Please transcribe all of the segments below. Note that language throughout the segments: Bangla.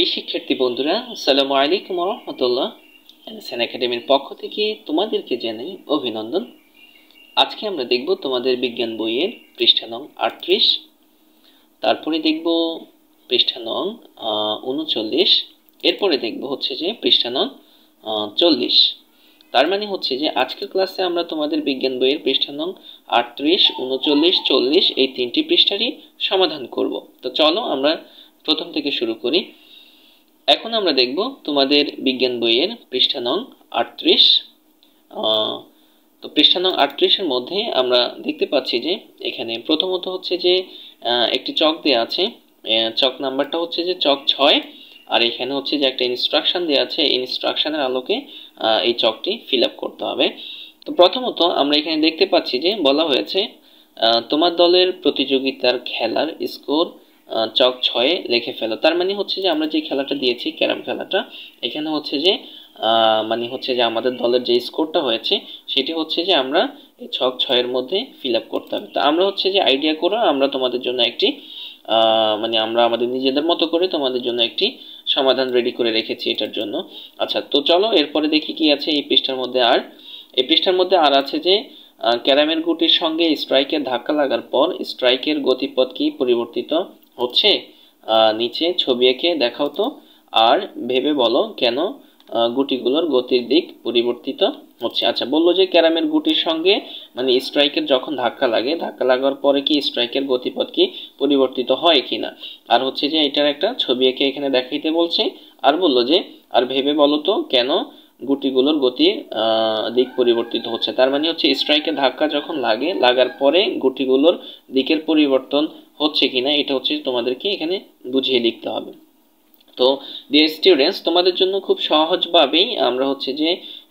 প্রিয় শিক্ষার্থী বন্ধুরা, আসসালামু আলাইকুম ওয়া রাহমাতুল্লাহ। এনএসএন একাডেমির পক্ষ থেকে তোমাদেরকে জানাই অভিনন্দন। আজকে আমরা দেখব তোমাদের বিজ্ঞান বইয়ের পৃষ্ঠা নং 38, তারপরে দেখব পৃষ্ঠা নং 39, এরপরে দেখব হচ্ছে যে পৃষ্ঠা নং 40। তার মানে হচ্ছে যে আজকের ক্লাসে আমরা তোমাদের বিজ্ঞান বইয়ের পৃষ্ঠা নং 38, 39, 40 এই তিনটি পৃষ্ঠারই সমাধান করব। তো চলো আমরা প্রথম থেকে শুরু করি। এখন আমরা দেখব তোমাদের বিজ্ঞান বইয়ের পৃষ্ঠা নং 38। তো পৃষ্ঠা নং 38 এর মধ্যে আমরা দেখতে পাচ্ছি যে এখানে প্রথমত হচ্ছে যে একটি চক দেওয়া আছে, চক নাম্বারটা হচ্ছে যে চক 6, আর এখানে হচ্ছে যে একটা ইনস্ট্রাকশন দেওয়া আছে। এই ইনস্ট্রাকশনের আলোকে এই চকটি ফিল আপ করতে হবে। তো প্রথমত আমরা এখানে দেখতে পাচ্ছি যে বলা হয়েছে তোমার দলের প্রতিযোগিতার খেলার স্কোর চক 6 লিখে ফেলো। তার মানে হচ্ছে যে আমরা যে খেলাটা দিয়েছি, ক্যারাম খেলাটা, এখানে হচ্ছে যে মানে হচ্ছে যে আমাদের দলের যে স্কোরটা হয়েছে সেটি হচ্ছে যে আমরা এই ছক 6 এর মধ্যে ফিল আপ করতে হবে। তো আমরা হচ্ছে যে আইডিয়া করে আমরা তোমাদের জন্য একটি মানে আমরা আমাদের নিজেদের মতো করে তোমাদের জন্য একটি সমাধান রেডি করে রেখেছি এটার জন্য। আচ্ছা, তো চলো এরপরে দেখি কি আছে এই পৃষ্ঠার মধ্যে। এই পৃষ্ঠার মধ্যে আছে যে ক্যারামের গুটির সঙ্গে স্ট্রাইকের ধাক্কা লাগার পর স্ট্রাইকের গতিপথ কি পরিবর্তিত হচ্ছে? নিচে ছবি এঁকে দেখাও তো, আর ভেবে বলো কেন গুটিগুলোর গতির দিক পরিবর্তিত হচ্ছে। আচ্ছা, বললো যে ক্যারামের গুটির সঙ্গে মানে স্ট্রাইকের যখন ধাক্কা লাগে, ধাক্কা লাগার পরে কি স্ট্রাইকের গতিপথ কি পরিবর্তিত হয় কিনা, আর হচ্ছে যে এটার একটা ছবি এঁকে এখানে দেখাইতে বলছে। আর বললো যে আর ভেবে বলো তো কেন গুটিগুলোর গতির দিক পরিবর্তিত হচ্ছে। তার মানে হচ্ছে স্ট্রাইকের ধাক্কা যখন লাগে, লাগার পরে গুটিগুলোর দিকের পরিবর্তন হচ্ছে কিনা এটা হচ্ছে তোমাদেরকে এখানে বুঝিয়ে লিখতে হবে। তো ডিয়ার স্টুডেন্টস, তোমাদের জন্য খুব সহজভাবেই আমরা হচ্ছে যে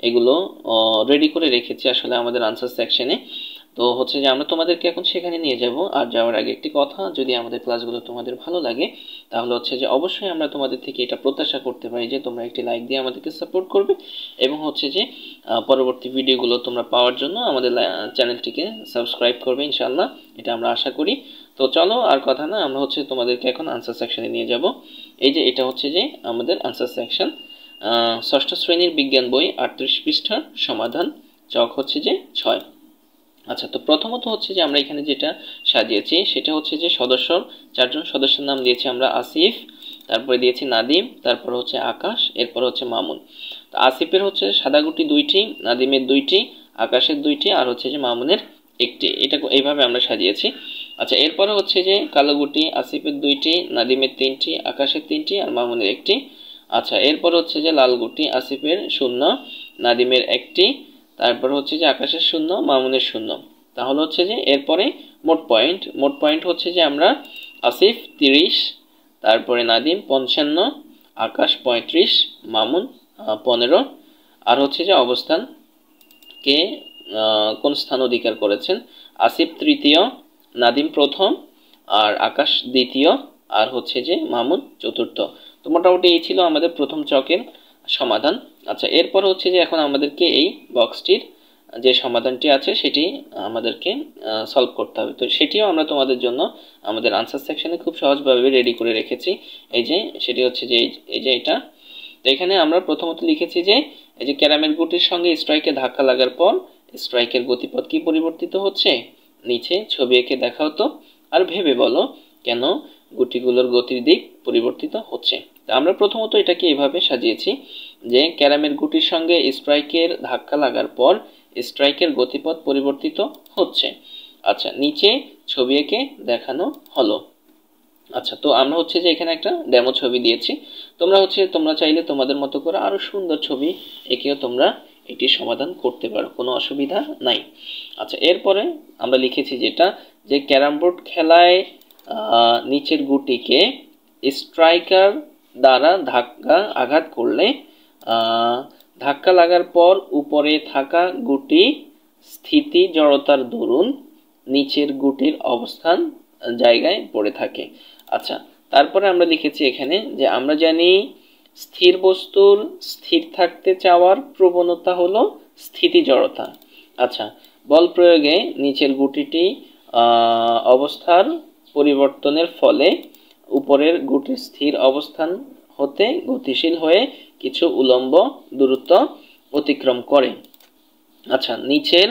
এগুলো রেডি করে রেখেছি আসলে আমাদের আনসার সেকশনে। তো হচ্ছে যে আমরা তোমাদেরকে এখন সেখানে নিয়ে যাব। আর যাওয়ার আগে একটি কথা, যদি আমাদের ক্লাসগুলো তোমাদের ভালো লাগে তাহলে হচ্ছে যে অবশ্যই আমরা তোমাদের থেকে এটা প্রত্যাশা করতে পারি যে তোমরা একটি লাইক দিয়ে আমাদেরকে সাপোর্ট করবে, এবং হচ্ছে যে পরবর্তী ভিডিওগুলো তোমরা পাওয়ার জন্য আমাদের চ্যানেলটিকে সাবস্ক্রাইব করবে ইনশাআল্লাহ, এটা আমরা আশা করি। তো চলো আর কথা না, আমরা হচ্ছে তোমাদেরকে এখন আনসার সেকশনে নিয়ে যাব। এই যে এটা হচ্ছে যে আমাদের আনসার সেকশন, ষষ্ঠ শ্রেণীর বিজ্ঞান বই 38 পৃষ্ঠার সমাধান, চক হচ্ছে যে 6। আচ্ছা, তো প্রথমত হচ্ছে যে আমরা এখানে যেটা সাজিয়েছি সেটা হচ্ছে যে চারজন সদস্যের নাম দিয়েছি আমরা আসিফ, তারপরে দিয়েছি নাদিম, তারপর হচ্ছে আকাশ, এরপর হচ্ছে মামুন। তো আসিফের হচ্ছে সাদা গুটি 2টি, নাদিমের 2টি, আকাশের 2টি, আর হচ্ছে যে মামুনের 1টি। এটা এইভাবে আমরা সাজিয়েছি। আচ্ছা, এরপরে হচ্ছে যে কালো গুটি আসিফের 2টি, নাদিমের 3টি, আকাশের 3টি, আর মামুনের 1টি। আচ্ছা, এরপর হচ্ছে যে লাল গুটি আসিফের 0, নাদিমের 1টি, তারপর হচ্ছে যে আকাশের 0, মামুনের 0। তাহলে হচ্ছে যে এরপরে মোট পয়েন্ট হচ্ছে যে আমরা আসিফ 30, তারপরে নাদিম 55, আকাশ 35, মামুন 15। আর হচ্ছে যে অবস্থান কে কোন স্থান অধিকার করেছেন? আসিফ তৃতীয়, নাদিম প্রথম, আর আকাশ দ্বিতীয়, আর হচ্ছে যে মামুন চতুর্থ। তো মোটামুটি এই ছিল আমাদের প্রথম চকের সমাধান। আচ্ছা, এরপর হচ্ছে যে এখন আমাদেরকে এই বক্সটির যে সমাধানটি আছে সেটি আমাদেরকে সলভ করতে হবে। তো সেটিও আমরা তোমাদের জন্য আমাদের আনসার সেকশনে খুব সহজভাবে রেডি করে রেখেছি। এই যে সেটি হচ্ছে যে এই যে এটা। তো এখানে আমরা প্রথমত লিখেছি যে এই যে ক্যারামের গুটির সঙ্গে স্ট্রাইকে ধাক্কা লাগার পর স্ট্রাইকের গতিপথ কি পরিবর্তিত হচ্ছে? নিচে ছবি এঁকে দেখাও তো, আর ভেবে বলো কেন গুটিগুলোর গতির দিক পরিবর্তিত হচ্ছে। আমরা প্রথমত এটাকে এভাবে সাজিয়েছি যে ক্যারামের গুটির সঙ্গে স্ট্রাইকের ধাক্কা লাগার পর স্ট্রাইকের গতিপথ পরিবর্তিত হচ্ছে। আচ্ছা, নিচে ছবি এঁকে দেখানো হলো। আচ্ছা, তো আমরা হচ্ছে যে এখানে একটা ডেমো ছবি দিয়েছি। তোমরা চাইলে তোমাদের মতো করে আরো সুন্দর ছবি এঁকেও তোমরা এটি সমাধান করতে পারো, কোনো অসুবিধা নাই। আচ্ছা, এরপরে আমরা লিখেছি যেটা যে ক্যারাম বোর্ড খেলায় নিচের গুটিকে স্ট্রাইকার দ্বারা আঘাত করলে ধাক্কা লাগার পর উপরে থাকা গুটি স্থিতি জড়তার দরুন নিচের গুটির অবস্থান জায়গায় পড়ে থাকে। আচ্ছা, তারপরে আমরা লিখেছি এখানে যে আমরা জানি স্থির বস্তুর স্থির থাকতে চাওয়ার প্রবণতা হলো স্থিতি জড়তা। আচ্ছা, বল প্রয়োগে নিচের গুটিটি অবস্থার পরিবর্তনের ফলে উপরের গুটির স্থির অবস্থান হতে গতিশীল হয়ে কিছু উলম্ব দূরত্ব অতিক্রম করে। আচ্ছা, নিচের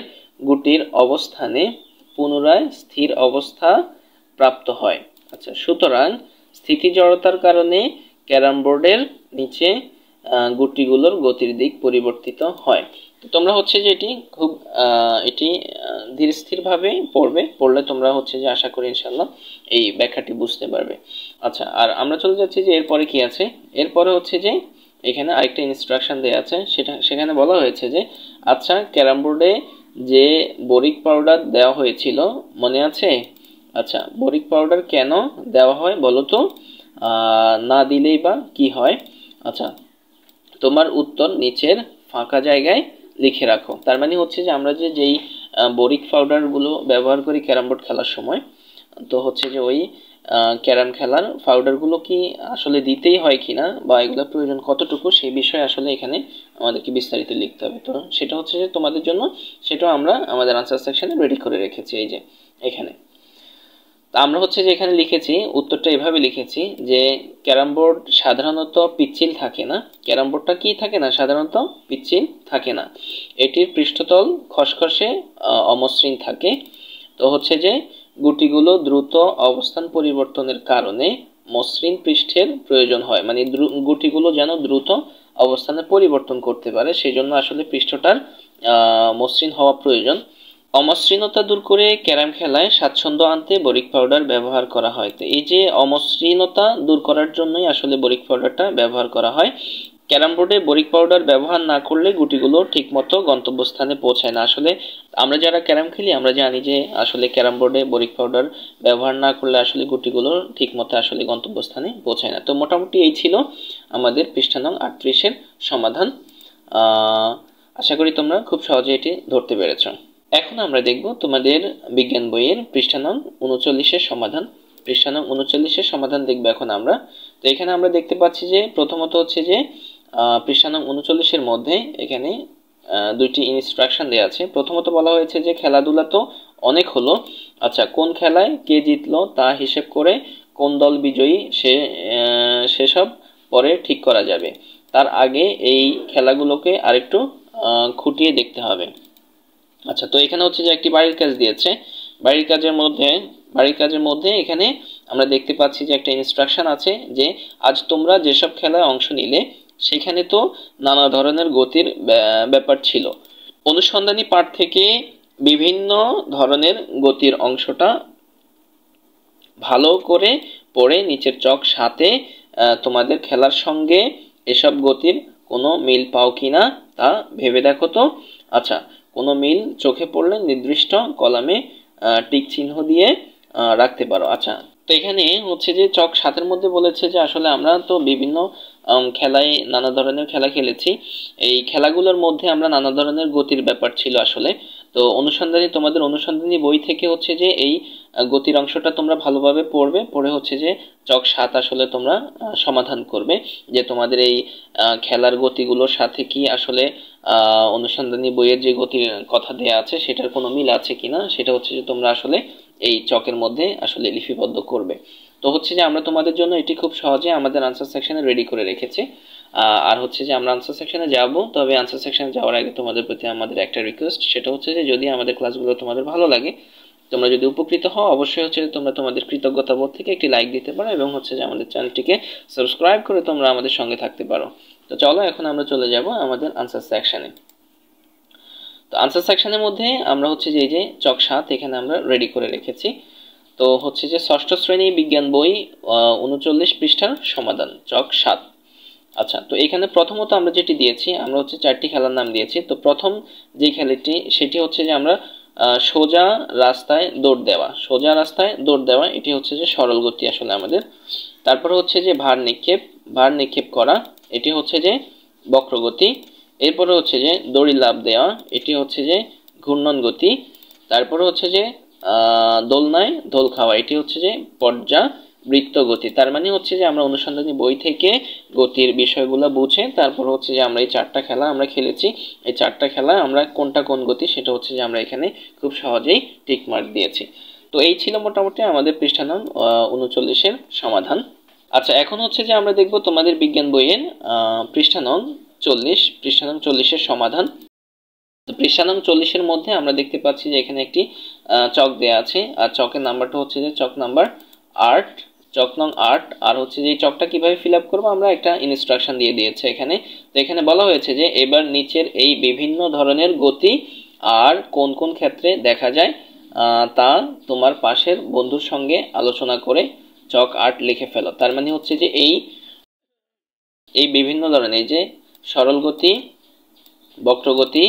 গুটির অবস্থানে পুনরায় স্থির অবস্থা প্রাপ্ত হয়। আচ্ছা, সুতরাং স্থিতি জড়তার কারণে ক্যারাম বোর্ডের নিচে গুটিগুলোর গতির দিক পরিবর্তিত হয়। তো তোমরা হচ্ছে যে এটি ধীর স্থির ভাবে পড়লে তোমরা হচ্ছে যে আশা করি ইনশাল্লাহ এই ব্যাখ্যাটি বুঝতে পারবে। আচ্ছা, আর আমরা চলে যাচ্ছি যে এরপরে কি আছে। এরপরে হচ্ছে যে এখানে আরেকটা ইনস্ট্রাকশন দেওয়া আছে, সেখানে বলা হয়েছে যে আচ্ছা, ক্যারাম বোর্ডে যে বরিক পাউডার দেওয়া হয়েছিল মনে আছে? আচ্ছা, বরিক পাউডার কেন দেওয়া হয় বলো তো? না দিলেই বা কি হয়? আচ্ছা, তোমার উত্তর নিচের ফাঁকা জায়গায় লিখে রাখো। তার মানে হচ্ছে যে আমরা যেই বরিক পাউডারগুলো ব্যবহার করি ক্যারাম বোর্ড খেলার সময়, তো হচ্ছে যে ওই ক্যারাম খেলার পাউডারগুলো কি আসলে দিতেই হয় কিনা বা এগুলো প্রয়োজন কতটুকু, সেই বিষয়ে আসলে এখানে আমাদেরকে বিস্তারিত লিখতে হবে। তো সেটা হচ্ছে যে তোমাদের জন্য সেটাও আমরা আমাদের আনসার সেকশনে রেডি করে রেখেছি। এই যে এখানে আমরা হচ্ছে যে এখানে লিখেছি, উত্তরটা এভাবে লিখেছি যে ক্যারাম বোর্ড সাধারণত পিচ্ছিল থাকে না। ক্যারাম বোর্ডটা কি থাকে না? সাধারণত পিচ্ছিল থাকে না। এটির পৃষ্ঠতল খসখসে অমসৃণ থাকে। তো হচ্ছে যে গুটিগুলো দ্রুত অবস্থান পরিবর্তনের কারণে মসৃণ পৃষ্ঠের প্রয়োজন হয়, মানে গুটিগুলো যেন দ্রুত অবস্থানে পরিবর্তন করতে পারে, সেই জন্য আসলে পৃষ্ঠটার মসৃণ হওয়া প্রয়োজন। অমসৃণতা দূর করে ক্যারাম খেলায় স্বাচ্ছন্দ্য আনতে বরিক পাউডার ব্যবহার করা হয়। তো এই যে অমসৃণতা দূর করার জন্যই আসলে বরিক পাউডারটা ব্যবহার করা হয়। ক্যারাম বোর্ডে বরিক পাউডার ব্যবহার না করলে গুটিগুলো ঠিকমতো গন্তব্যস্থানে পৌঁছায় না। আসলে আমরা যারা ক্যারাম খেলি আমরা জানি যে আসলে ক্যারাম বোর্ডে বরিক পাউডার ব্যবহার না করলে আসলে গুটিগুলো ঠিকমতো আসলে গন্তব্যস্থানে পৌঁছায় না। তো মোটামুটি এই ছিল আমাদের পৃষ্ঠা নং 38-এর সমাধান। আশা করি তোমরা খুব সহজে এটি ধরতে পেরেছো। এখন আমরা দেখব তোমাদের বিজ্ঞান বইয়ের পৃষ্ঠা নং 39-এর সমাধান। পৃষ্ঠা নং 39-এর সমাধান দেখব এখন আমরা। তো এখানে আমরা দেখতে পাচ্ছি যে প্রথমত হচ্ছে যে পৃষ্ঠা নং 39-এর মধ্যে এখানে দুইটি ইনস্ট্রাকশন দেওয়া আছে। প্রথমত বলা হয়েছে যে খেলাধুলা তো অনেক হলো, আচ্ছা কোন খেলায় কে জিতলো তা হিসেব করে কোন দল বিজয়ী সেসব পরে ঠিক করা যাবে। তার আগে এই খেলাগুলোকে আরেকটু খুঁটিয়ে দেখতে হবে। আচ্ছা, তো এখানে হচ্ছে যে একটি বাড়ির কাজ দিয়েছে। বাড়ির কাজের মধ্যে এখানে আমরা দেখতে পাচ্ছি যে একটা ইনস্ট্রাকশন আছে যে আজ তোমরা যেসব খেলায় অংশ নিলে সেখানে তো নানা ধরনের গতির ব্যাপার ছিল। অনুসন্ধানী পাঠ থেকে বিভিন্ন ধরনের গতির অংশটা ভালো করে পড়ে নিচের চক 7-এ তোমাদের খেলার সঙ্গে এসব গতির কোনো মিল পাও কিনা তা ভেবে দেখো তো। আচ্ছা, কোনো মিল চোখে পড়লে নির্দিষ্ট কলামে টিক চিহ্ন দিয়ে রাখতে পারো। আচ্ছা, তো এখানে হচ্ছে যে চক 7-এর মধ্যে বলেছে যে আসলে আমরা তো বিভিন্ন খেলায় নানা ধরনের খেলা খেলেছি, এই খেলাগুলোর মধ্যে আমরা নানা ধরনের গতির ব্যাপার ছিল আসলে। তো তোমাদের অনুসন্ধানী বই থেকে হচ্ছে যে এই গতির অংশটা তোমরা ভালোভাবে পড়ে হচ্ছে যে চক 7 আসলে তোমরা সমাধান করবে যে তোমাদের এই খেলার গতিগুলোর সাথে কি আসলে অনুসন্ধানী বইয়ের যে গতির কথা দেয়া আছে সেটার কোনো মিল আছে কিনা, সেটা হচ্ছে যে তোমরা আসলে এই চকের মধ্যে আসলে লিপিবদ্ধ করবে। তো হচ্ছে যে আমরা তোমাদের জন্য এটি খুব সহজে আমাদের আনসার সেকশনে রেডি করে রেখেছি। আর হচ্ছে যে আমরা আনসার সেকশনে যাব, তবে আনসার সেকশনে যাওয়ার আগে তোমাদের প্রতি আমাদের একটা রিকোয়েস্ট, সেটা হচ্ছে যে যদি আমাদের ক্লাসগুলো তোমাদের ভালো লাগে, তোমরা যদি উপকৃত হও, অবশ্যই হচ্ছে তোমরা তোমাদের কৃতজ্ঞতা বোধ থেকে একটি লাইক দিতে পারো এবং হচ্ছে যে আমাদের চ্যানেলটিকে সাবস্ক্রাইব করে তোমরা আমাদের সঙ্গে থাকতে পারো। তো চলো এখন আমরা চলে যাব আমাদের আনসার সেকশনে। তো আনসার সেকশনের মধ্যে আমরা হচ্ছে যে এই যে চক 7 এখানে আমরা রেডি করে রেখেছি। তো হচ্ছে যে ষষ্ঠ শ্রেণী বিজ্ঞান বই 39 পৃষ্ঠার সমাধান চক 7। আচ্ছা, তো এখানে প্রথমত আমরা যেটি দিয়েছি আমরা হচ্ছে 4টি খেলার নাম দিয়েছি। তো প্রথম যে খেলাটি সেটি হচ্ছে যে আমরা সোজা রাস্তায় দৌড় দেওয়া, এটি হচ্ছে যে সরল গতি আসলে আমাদের। তারপর হচ্ছে যে ভার নিক্ষেপ করা, এটি হচ্ছে যে বক্রগতি। এরপরে হচ্ছে যে দড়ি লাফ দেওয়া, এটি হচ্ছে যে ঘূর্ণন গতি। তারপরে হচ্ছে যে দোলনায় দোল খাওয়া, এটি হচ্ছে যে পর্যাবৃত্ত গতি। তার মানে হচ্ছে যে আমরা অনুসন্ধানী বই থেকে গতির বিষয়গুলো বুঝে তারপর হচ্ছে যে আমরা এই 4টা খেলা আমরা খেলেছি। এই 4টা খেলা আমরা কোনটা কোন গতি সেটা হচ্ছে যে আমরা এখানে খুব সহজেই টিক মার্ক দিয়েছি। তো এই ছিল মোটামুটি আমাদের পৃষ্ঠা নং 39-এর সমাধান। আচ্ছা, এখন হচ্ছে যে আমরা দেখব তোমাদের বিজ্ঞান বইয়ের পৃষ্ঠা নং 40, পৃষ্ঠা নং 40-এর সমাধান। তো পৃষ্ঠা নং 40-এর মধ্যে আমরা দেখতে পাচ্ছি যে এখানে একটি চক দেয়া আছে, আর চকের নাম্বারটা হচ্ছে যে চক নাম্বার 8, চক নং 8। আর হচ্ছে যে এই চকটা কিভাবে ফিল আপ করবো, আমরা একটা ইনস্ট্রাকশন দিয়ে দিয়েছে এখানে। তো এখানে বলা হয়েছে যে এবার নিচের এই বিভিন্ন ধরনের গতি আর কোন কোন ক্ষেত্রে দেখা যায় তা তোমার পাশের বন্ধুর সঙ্গে আলোচনা করে চক 8 লিখে ফেলো। তার মানে হচ্ছে যে এই বিভিন্ন ধরনের, যে সরল গতি, বক্রগতি,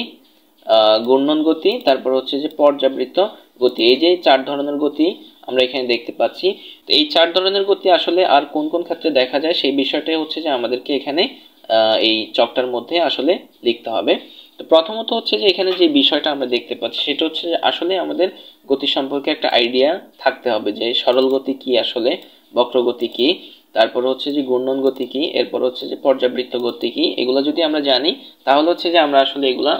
ঘূর্ণন গতি, তারপর হচ্ছে যে পর্যাবৃত্ত গতি, এই যে 4 ধরনের গতি আমরা এখানে দেখতে পাচ্ছি। তো এই 4 ধরনের গতি আসলে আর কোন কোন ক্ষেত্রে দেখা যায় সেই বিষয়টাই হচ্ছে যে আমাদেরকে এখানে এই চকটার মধ্যে আসলে লিখতে হবে। তো প্রথমত হচ্ছে যে এখানে যে বিষয়টা আমরা দেখতে পাচ্ছি সেটা হচ্ছে যে আসলে আমাদের গতি সম্পর্কে একটা আইডিয়া থাকতে হবে, যে সরল গতি কি, আসলে বক্রগতি কি, তারপর হচ্ছে যে ঘূর্ণন গতি কি, এরপর হচ্ছে যে পর্যাবৃত্ত গতি কি। এগুলো যদি আমরা জানি তাহলে হচ্ছে যে আমরা আসলে এগুলা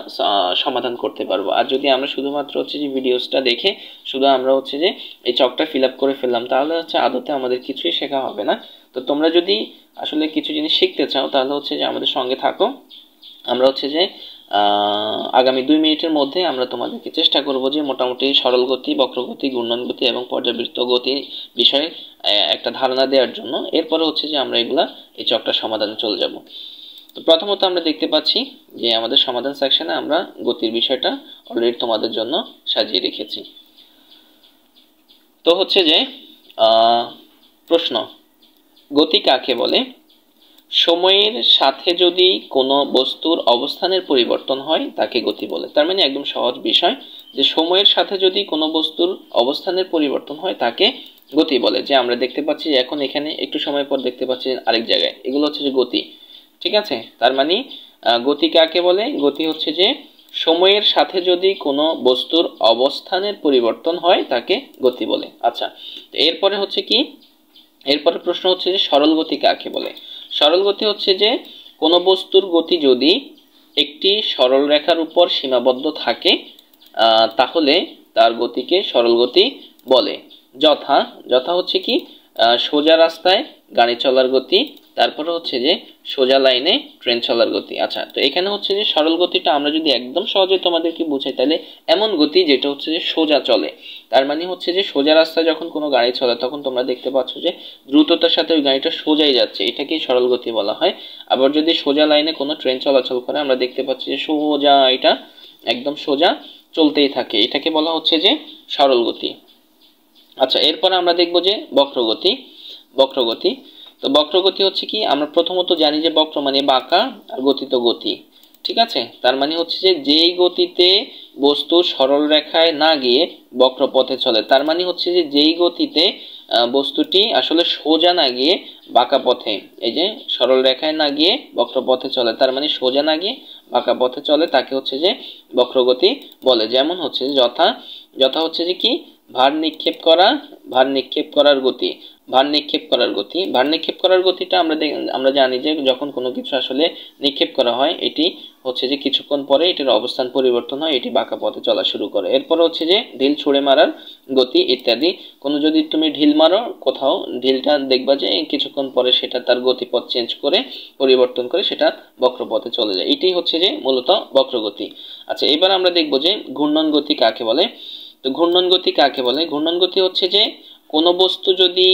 সমাধান করতে পারবো। আর যদি আমরা শুধুমাত্র হচ্ছে যে ভিডিওসটা দেখে শুধু আমরা হচ্ছে যে এই চকটা ফিল আপ করে ফেললাম, তাহলে হচ্ছে আদতে আমাদের কিছুই শেখা হবে না। তো তোমরা যদি আসলে কিছু জিনিস শিখতে চাও তাহলে হচ্ছে যে আমাদের সঙ্গে থাকো। আমরা হচ্ছে যে আগামী 2 মিনিটের মধ্যে আমরা তোমাদেরকে চেষ্টা করব যে মোটামুটি সরল গতি, বক্রগতি, ঘূর্ণন গতি এবং পর্যাবৃত্ত গতি বিষয়ে একটা ধারণা দেওয়ার জন্য। এরপরে হচ্ছে যে আমরা এগুলা এই চকটা সমাধানে চলে যাব। তো প্রথমত আমরা দেখতে পাচ্ছি যে আমাদের সমাধান সেকশনে আমরা গতির বিষয়টা অলরেডি তোমাদের জন্য সাজিয়ে রেখেছি। তো হচ্ছে যে প্রশ্ন, গতি কাকে বলে? সময়ের সাথে যদি কোনো বস্তুর অবস্থানের পরিবর্তন হয় তাকে গতি বলে। তার মানে একদম সহজ বিষয়, যে সময়ের সাথে যদি কোনো বস্তুর অবস্থানের পরিবর্তন হয় তাকে গতি বলে। যে আমরা দেখতে পাচ্ছি এখন এখানে একটু সময় পর দেখতে পাচ্ছি আরেক জায়গায়, এগুলো হচ্ছে যে গতি। ঠিক আছে, তার মানে গতি কাকে বলে? গতি হচ্ছে যে সময়ের সাথে যদি কোনো বস্তুর অবস্থানের পরিবর্তন হয় তাকে গতি বলে। আচ্ছা, এরপরে হচ্ছে কি, এরপরে প্রশ্ন হচ্ছে যে সরল গতি কাকে বলে? সরল গতি হচ্ছে যে কোনো বস্তুর গতি যদি একটি সরল রেখার উপর সীমাবদ্ধ থাকে তাহলে তার গতিকে সরল গতি বলে। যথা যথা হচ্ছে কি, সোজা রাস্তায় গাড়ি চলার গতি, তারপরে হচ্ছে যে সোজা লাইনে ট্রেন চলার গতি। আচ্ছা, তো এখানে হচ্ছে যে সরল গতিটা আমরা যদি একদম সহজে তোমাদেরকে বুঝাই তাহলে এমন গতি যেটা হচ্ছে যে সোজা চলে। তার মানে হচ্ছে যে সোজা রাস্তায় যখন কোনো গাড়ি চলে তখন তোমরা দেখতে পাচ্ছ যে দ্রুততার সাথে ওই গাড়িটা সোজাই যাচ্ছে, এটাকেই সরল গতি বলা হয়। আবার যদি সোজা লাইনে কোনো ট্রেন চলাচল করে আমরা দেখতে পাচ্ছি যে সোজা, এটা একদম সোজা চলতেই থাকে, এটাকে বলা হচ্ছে যে সরল গতি। আচ্ছা, এরপর আমরা দেখব যে বক্রগতি। বক্রগতি, তো বক্রগতি হচ্ছে কি, আমরা প্রথমত জানি যে বক্র মানে বাঁকা আর গতি তো গতি। ঠিক আছে, তার মানে হচ্ছে যে যেই গতিতে বস্তু সরল রেখায় না গিয়ে বক্র পথে চলে, তার মানে হচ্ছে যে যেই গতিতে বস্তুটি আসলে সোজা না গিয়ে বাঁকা পথে, এই যে সরল রেখায় না গিয়ে বক্র পথে চলে, তার মানে সোজা না গিয়ে বাঁকা পথে চলে, তাকে হচ্ছে যে বক্রগতি বলে। যেমন হচ্ছে যথা যথা হচ্ছে যে কি, ভার নিক্ষেপ করা, ভার নিক্ষেপ করার গতি, ভার নিক্ষেপ করার গতি। ভার নিক্ষেপ করার গতিটা আমরা জানি যে যখন কোনো কিছু আসলে নিক্ষেপ করা হয় এটি হচ্ছে যে কিছুক্ষণ পরে এটির অবস্থান পরিবর্তন হয়, এটি বাঁকা পথে চলা শুরু করে। এরপর হচ্ছে যে ঢিল ছুঁড়ে মারার গতি ইত্যাদি। কোনো যদি তুমি ঢিল মারো কোথাও, ঢিলটা দেখবা যে কিছুক্ষণ পরে সেটা তার গতিপথ চেঞ্জ করে, পরিবর্তন করে সেটা বক্রপথে চলে যায়, এটাই হচ্ছে যে মূলত বক্রগতি। আচ্ছা, এবার আমরা দেখব যে ঘূর্ণন গতি কাকে বলে। তো ঘূর্ণন গতি কাকে বলে? ঘূর্ণন গতি হচ্ছে যে কোনো বস্তু যদি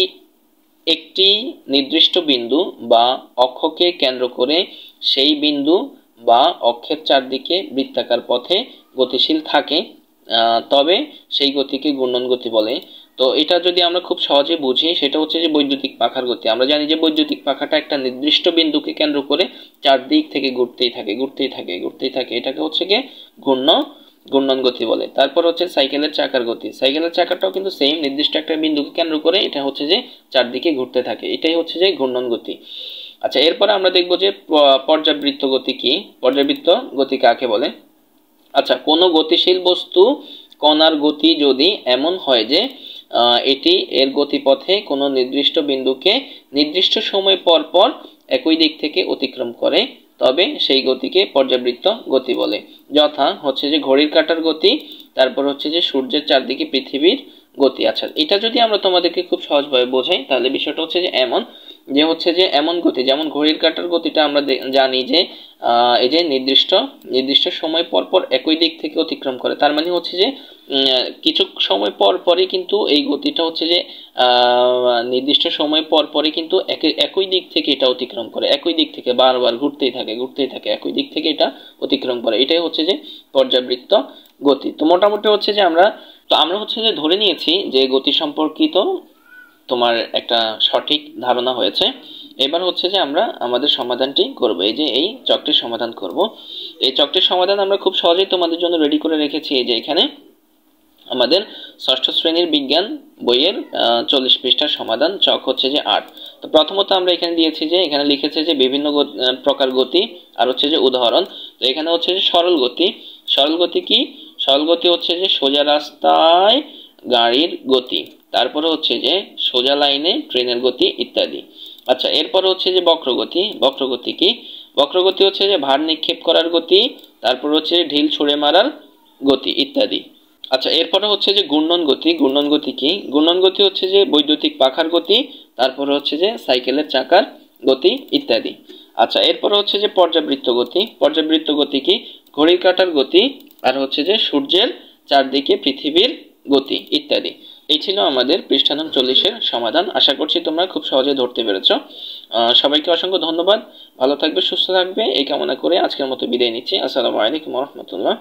একটি নির্দিষ্ট বিন্দু বা অক্ষকে কেন্দ্র করে সেই বিন্দু বা অক্ষের চারদিকে বৃত্তাকার পথে গতিশীল থাকে তবে সেই গতিকে ঘূর্ণন গতি বলে। তো এটা যদি আমরা খুব সহজে বুঝি সেটা হচ্ছে যে বৈদ্যুতিক পাখার গতি। আমরা জানি যে বৈদ্যুতিক পাখাটা একটা নির্দিষ্ট বিন্দুকে কেন্দ্র করে চারদিক থেকে ঘুরতেই থাকে, ঘুরতেই থাকে, ঘুরতেই থাকে, এটাকে হচ্ছে গিয়ে ঘূর্ণন গতি বলে। তারপর হচ্ছে সাইকেলের চাকার গতি। সাইকেলের চাকাটাও কিন্তু সেম, নির্দিষ্ট একটা বিন্দুকে কেন্দ্র করে এটা হচ্ছে যে চারদিকে ঘুরতে থাকে, এটাই হচ্ছে যে ঘূর্ণন গতি। আচ্ছা, এরপরে আমরা দেখব যে পর্যাবৃত্ত গতি কি। পর্যাবৃত্ত গতি কাকে বলে? আচ্ছা, কোনো গতিশীল বস্তু কণার গতি যদি এমন হয় যে এটি এর গতিপথে কোনো নির্দিষ্ট বিন্দুকে নির্দিষ্ট সময় পর পর একই দিক থেকে অতিক্রম করে তবে সেই গতিকে পর্যাবৃত্ত গতি বলে। যথা হচ্ছে যে ঘড়ির কাঁটার গতি, তারপর হচ্ছে যে সূর্যের চারদিকে পৃথিবীর গতি। আচ্ছা, এটা যদি আমরা তোমাদেরকে খুব সহজভাবে বোঝাই তাহলে বিষয়টা হচ্ছে যে এমন, যে হচ্ছে যে এমন গতি, যেমন ঘড়ির কাঁটার গতিটা আমরা জানি যে এই যে নির্দিষ্ট নির্দিষ্ট সময় পর পর একই দিক থেকে অতিক্রম করে, তার মানে হচ্ছে যে কিছু সময় পর পরই কিন্তু এই গতিটা হচ্ছে যে নির্দিষ্ট সময় পর পরই কিন্তু একই দিক থেকে এটা অতিক্রম করে, একই দিক থেকে বারবার ঘুরতেই থাকে একই দিক থেকে এটা অতিক্রম করে, এটাই হচ্ছে যে পর্যাবৃত্ত গতি। তো মোটামুটি হচ্ছে যে আমরা হচ্ছে যে ধরে নিয়েছি যে গতি সম্পর্কিত তোমার একটা সঠিক ধারণা হয়েছে। এবার হচ্ছে যে আমরা আমাদের সমাধানটি করব, এই যে এই চকটির সমাধান করব। এই চকটির সমাধান আমরা খুব সহজেই তোমাদের জন্য রেডি করে রেখেছি। এই যে এখানে আমাদের ষষ্ঠ শ্রেণীর বিজ্ঞান বইয়ের 40 পৃষ্ঠার সমাধান, চক হচ্ছে যে 8। তো প্রথমত আমরা এখানে দিয়েছি যে এখানে লিখেছে যে বিভিন্ন প্রকার গতি আর হচ্ছে যে উদাহরণ। তো এখানে হচ্ছে যে সরল গতি। সরল গতি কি? সরল গতি হচ্ছে যে সোজা রাস্তায় গাড়ির গতি, তারপরে হচ্ছে যে সোজা লাইনে ট্রেনের গতি ইত্যাদি। আচ্ছা, এরপরে হচ্ছে যে বক্রগতি। বক্রগতি কি? বক্রগতি হচ্ছে যে ভার নিক্ষেপ করার গতি, তারপর হচ্ছে ঢিল ছুঁড়ে মারার গতি ইত্যাদি। আচ্ছা, এরপরে হচ্ছে যে ঘূর্ণন গতি। ঘূর্ণন গতি কি? ঘূর্ণন গতি হচ্ছে যে বৈদ্যুতিক পাখার গতি, তারপরে হচ্ছে যে সাইকেলের চাকার গতি ইত্যাদি। আচ্ছা, এরপরে হচ্ছে যে পর্যাবৃত্ত গতি। পর্যাবৃত্ত গতি কি? ঘড়ির কাঁটার গতি আর হচ্ছে যে সূর্যের চারদিকে পৃথিবীর গতি ইত্যাদি। এই ছিল আমাদের পৃষ্ঠা নং 40-এর সমাধান। আশা করছি তোমরা খুব সহজে ধরতে পেরেছো। সবাইকে অসংখ্য ধন্যবাদ। ভালো থাকবে, সুস্থ থাকবে এই কামনা করে আজকের মতো বিদায় নিচ্ছি। আসসালামু আলাইকুম ওয়া রাহমাতুল্লাহ।